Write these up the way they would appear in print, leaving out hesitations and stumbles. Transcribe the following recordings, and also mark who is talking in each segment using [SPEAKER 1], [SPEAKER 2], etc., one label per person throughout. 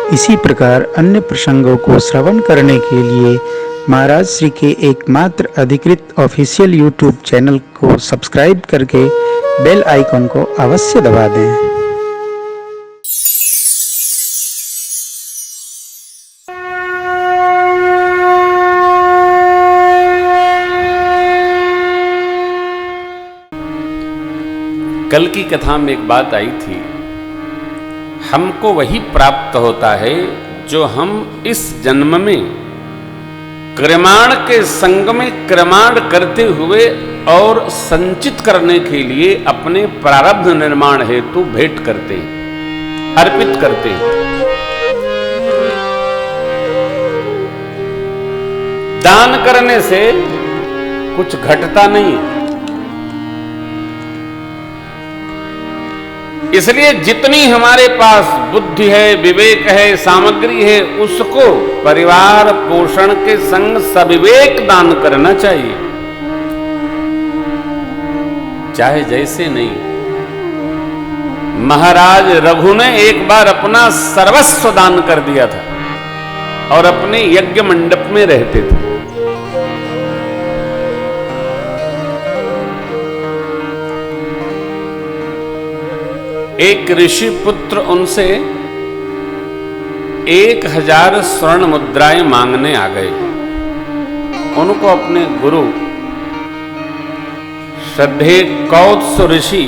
[SPEAKER 1] इसी प्रकार अन्य प्रसंगों को श्रवण करने के लिए महाराज श्री के एकमात्र अधिकृत ऑफिशियल यूट्यूब चैनल को सब्सक्राइब करके बेल आइकन को अवश्य दबा दें।
[SPEAKER 2] कल की कथा में एक बात आई थी, हमको वही प्राप्त होता है जो हम इस जन्म में क्रमाण के संग में क्रमाण करते हुए और संचित करने के लिए अपने प्रारब्ध निर्माण हेतु भेंट करते हैं, अर्पित करते हैं। दान करने से कुछ घटता नहीं है, इसलिए जितनी हमारे पास बुद्धि है, विवेक है, सामग्री है, उसको परिवार पोषण के संग सविवेक दान करना चाहिए, चाहे जैसे नहीं। महाराज रघु ने एक बार अपना सर्वस्व दान कर दिया था और अपने यज्ञ मंडप में रहते थे। एक ऋषि पुत्र उनसे 1000 स्वर्ण मुद्राएं मांगने आ गए। उनको अपने गुरु श्रद्धेय कौत्स ऋषि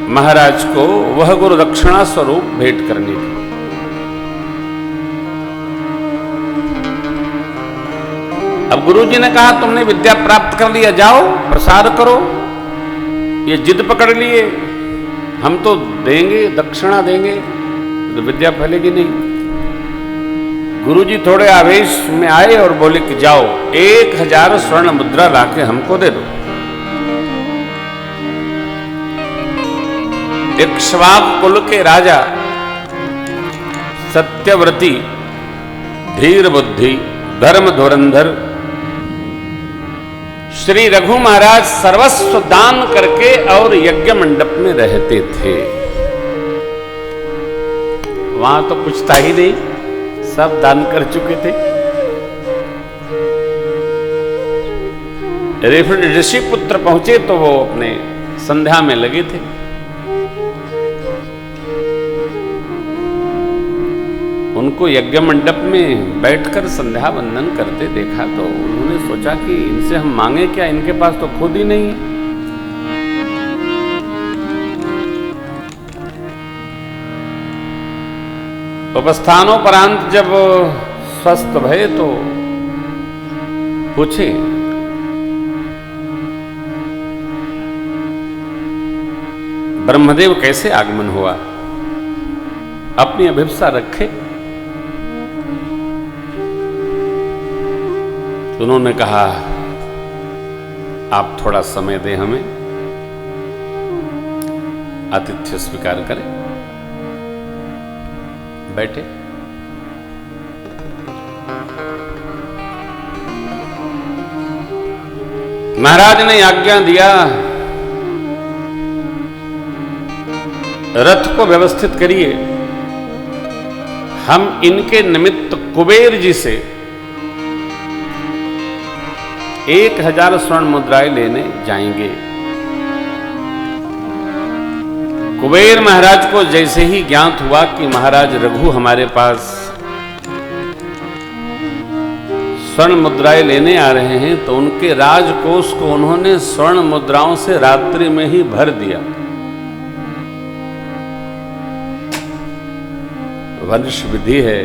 [SPEAKER 2] महाराज को वह गुरु दक्षिणा स्वरूप भेंट करनी थी। अब गुरुजी ने कहा, तुमने विद्या प्राप्त कर लिया, जाओ प्रसाद करो। ये जिद पकड़ लिए, हम तो देंगे, दक्षिणा देंगे, तो विद्या फैलेगी नहीं। गुरुजी थोड़े आवेश में आए और बोले कि जाओ 1000 स्वर्ण मुद्रा लाके हमको दे दो। इक्ष्वाकु कुल के राजा सत्यव्रती, धीर बुद्धि, धर्म धुरंधर श्री रघु महाराज सर्वस्व दान करके और यज्ञ मंडप में रहते थे। वहां तो कुछ था ही नहीं, सब दान कर चुके थे। ऋषि पुत्र पहुंचे तो वो अपने संध्या में लगे थे। उनको यज्ञ मंडप में बैठकर संध्या वंदन करते देखा तो उन्होंने सोचा कि इनसे हम मांगे क्या, इनके पास तो खुद ही नहीं है। उपस्थानोपरांत जब स्वस्थ भये तो पूछे, ब्रह्मदेव कैसे आगमन हुआ? अपनी अभिप्सा रखे। उन्होंने कहा, आप थोड़ा समय दें हमें, आतिथ्य स्वीकार करें। बैठे। महाराज ने आज्ञा दिया, रथ को व्यवस्थित करिए, हम इनके निमित्त कुबेर जी से 1000 स्वर्ण मुद्राएं लेने जाएंगे। कुबेर महाराज को जैसे ही ज्ञात हुआ कि महाराज रघु हमारे पास स्वर्ण मुद्राएं लेने आ रहे हैं, तो उनके राजकोष को उन्होंने स्वर्ण मुद्राओं से रात्रि में ही भर दिया। वंश विधि है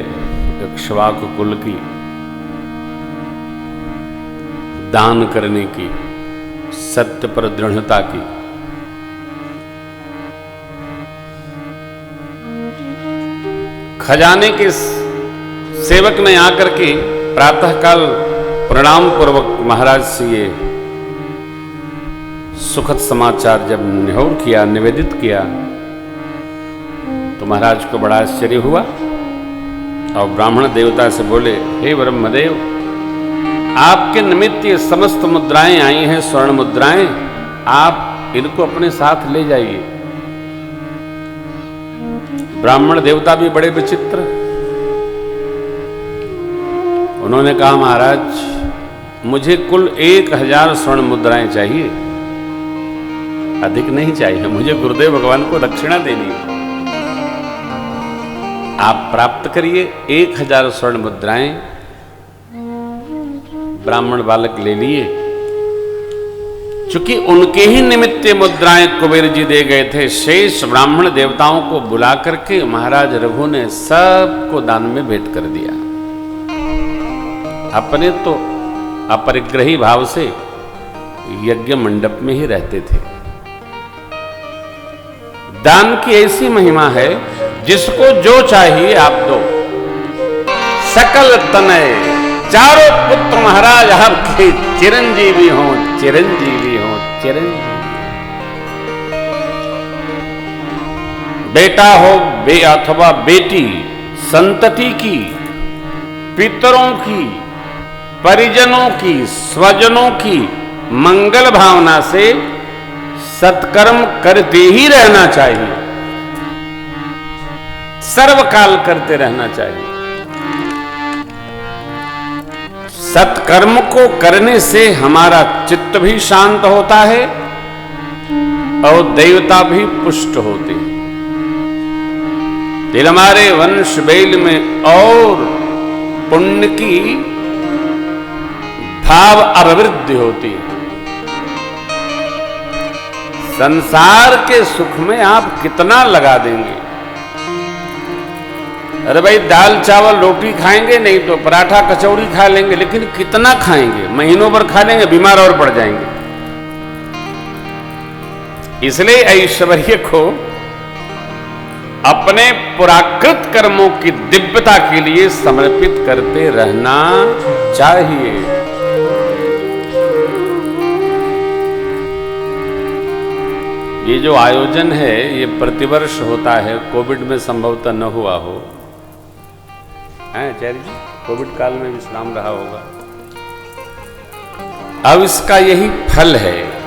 [SPEAKER 2] इक्ष्वाकु कुल की दान करने की, सत्य पर दृढ़ता की। खजाने के सेवक ने आकर के प्रातःकाल प्रणाम पूर्वक महाराज से ये सुखद समाचार जब निहोर किया, निवेदित किया, तो महाराज को बड़ा आश्चर्य हुआ और ब्राह्मण देवता से बोले, हे ब्रह्मदेव, आपके निमित्त ये समस्त मुद्राएं आई हैं, स्वर्ण मुद्राएं, आप इनको अपने साथ ले जाइए। ब्राह्मण देवता भी बड़े विचित्र, उन्होंने कहा महाराज मुझे कुल 1000 स्वर्ण मुद्राएं चाहिए, अधिक नहीं चाहिए, मुझे गुरुदेव भगवान को दक्षिणा देनी है। आप प्राप्त करिए 1000 स्वर्ण मुद्राएं। ब्राह्मण बालक ले लिए। चूंकि उनके ही निमित्त मुद्राएं कुबेर जी दे गए थे, शेष ब्राह्मण देवताओं को बुला करके महाराज रघु ने सबको दान में भेंट कर दिया। अपने तो अपरिग्रही भाव से यज्ञ मंडप में ही रहते थे। दान की ऐसी महिमा है, जिसको जो चाहिए आप दो। सकल तनय चारों पुत्र महाराज आपके चिरंजीवी हो, चिरंजीवी हो, चिरंजीवी। बेटा हो अथवा बेटी, संतति की, पितरों की, परिजनों की, स्वजनों की मंगल भावना से सत्कर्म करते ही रहना चाहिए, सर्वकाल करते रहना चाहिए। सत्कर्म को करने से हमारा चित्त भी शांत होता है और देवता भी पुष्ट होते हैं। फिर हमारे वंश बेल में और पुण्य की भाव अभिवृद्धि होती है। संसार के सुख में आप कितना लगा देंगे? अरे भाई दाल चावल रोटी खाएंगे, नहीं तो पराठा कचौड़ी खा लेंगे, लेकिन कितना खाएंगे? महीनों भर खा लेंगे, बीमार और पड़ जाएंगे। इसलिए ऐश्वर्य को अपने पुराकृत कर्मों की दिव्यता के लिए समर्पित करते रहना चाहिए। ये जो आयोजन है ये प्रतिवर्ष होता है, कोविड में संभवतः न हुआ हो। आचार्य जी, कोविड काल में विश्राम रहा होगा। अब इसका यही फल है।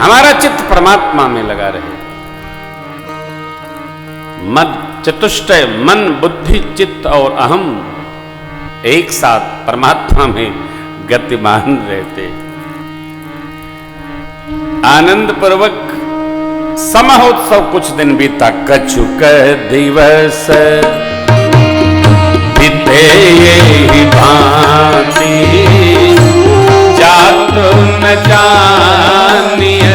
[SPEAKER 2] हमारा चित्त परमात्मा में लगा रहे। मद चतुष्टय, मन बुद्धि चित्त और अहम एक साथ परमात्मा में गतिमान रहते। आनंद पूर्वक समहोत्सव कुछ दिन बीता। कछुक दिवस बीते यही भांति, जात न जानिय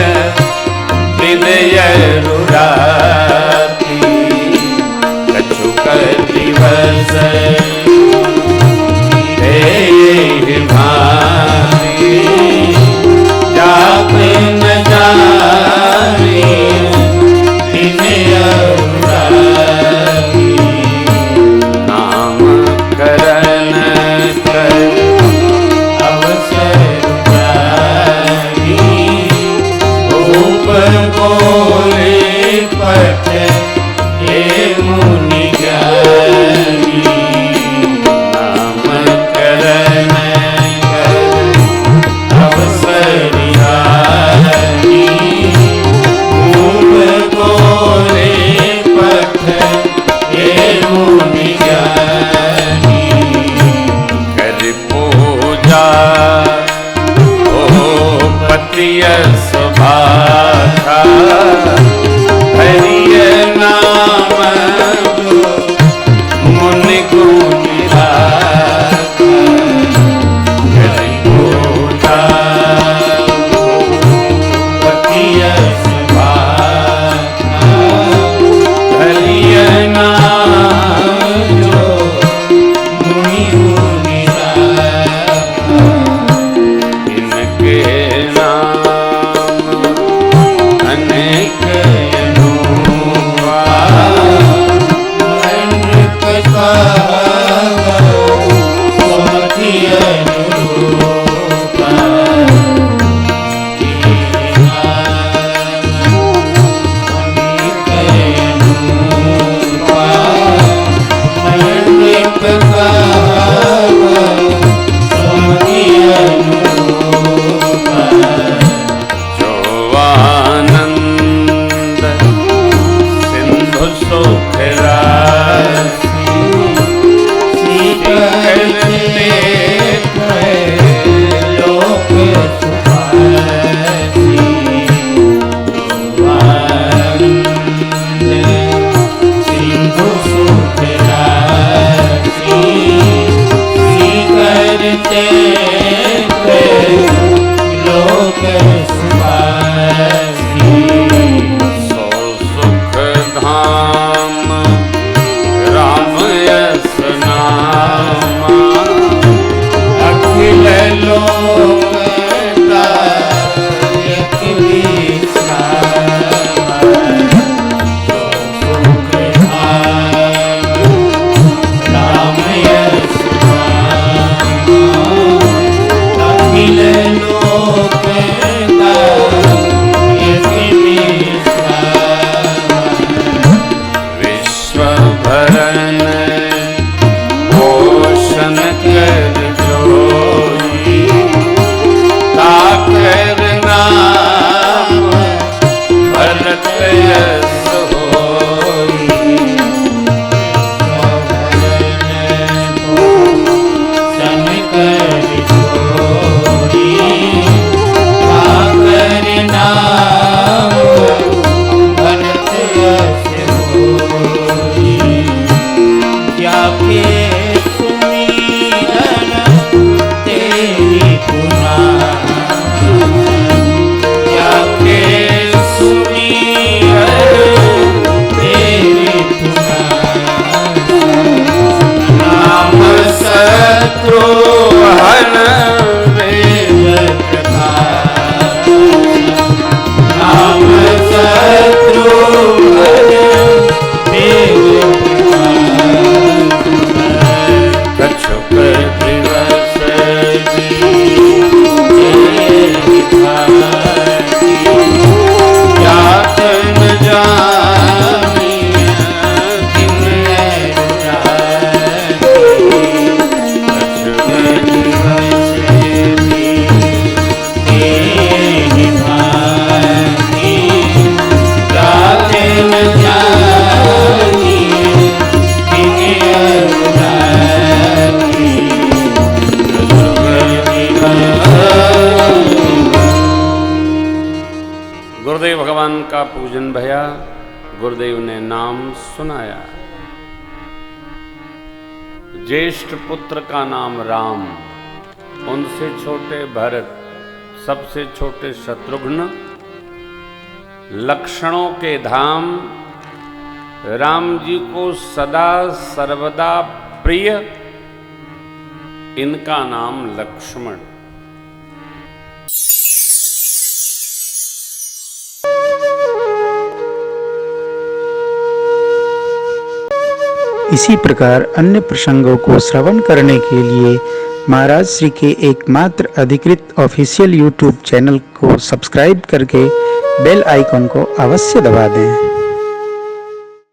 [SPEAKER 2] हृदय रुराती। कछुक दिवस बीते यही भांति, जात न जानिय हृदय रुराती। नाम करण कर अवसर जाई, रूप बोले पट हे मुनि ज्ञानी। नाम करण कर अवसर जाई, रूप बोले पट हे मुनि ज्ञानी। कर पूजा ओ पतिय सुभाषा, हरिय नाम मुनि गुनि राखा। कर पूजा पतिय सुभाषा, हरिय नाम मुनि गुनि राखा। इनके नाम अनेक अनूपा, अनृत कहावो सुमति अनुरूपा। इनके नाम अनेक अनूपा, अनृत कहावो सुमति अनुरूपा। जो आनंद सिंधु सुख राशि, गुरुदेव ने नाम सुनाया। ज्येष्ठ पुत्र का नाम राम, उनसे छोटे भरत, सबसे छोटे शत्रुघ्न, लक्षणों के धाम, राम जी को सदा सर्वदा प्रिय, इनका नाम लक्ष्मण।
[SPEAKER 1] इसी प्रकार अन्य प्रसंगों को श्रवण करने के लिए महाराज श्री के एकमात्र अधिकृत ऑफिशियल यूट्यूब चैनल को सब्सक्राइब करके बेल आइकन को अवश्य दबा दें।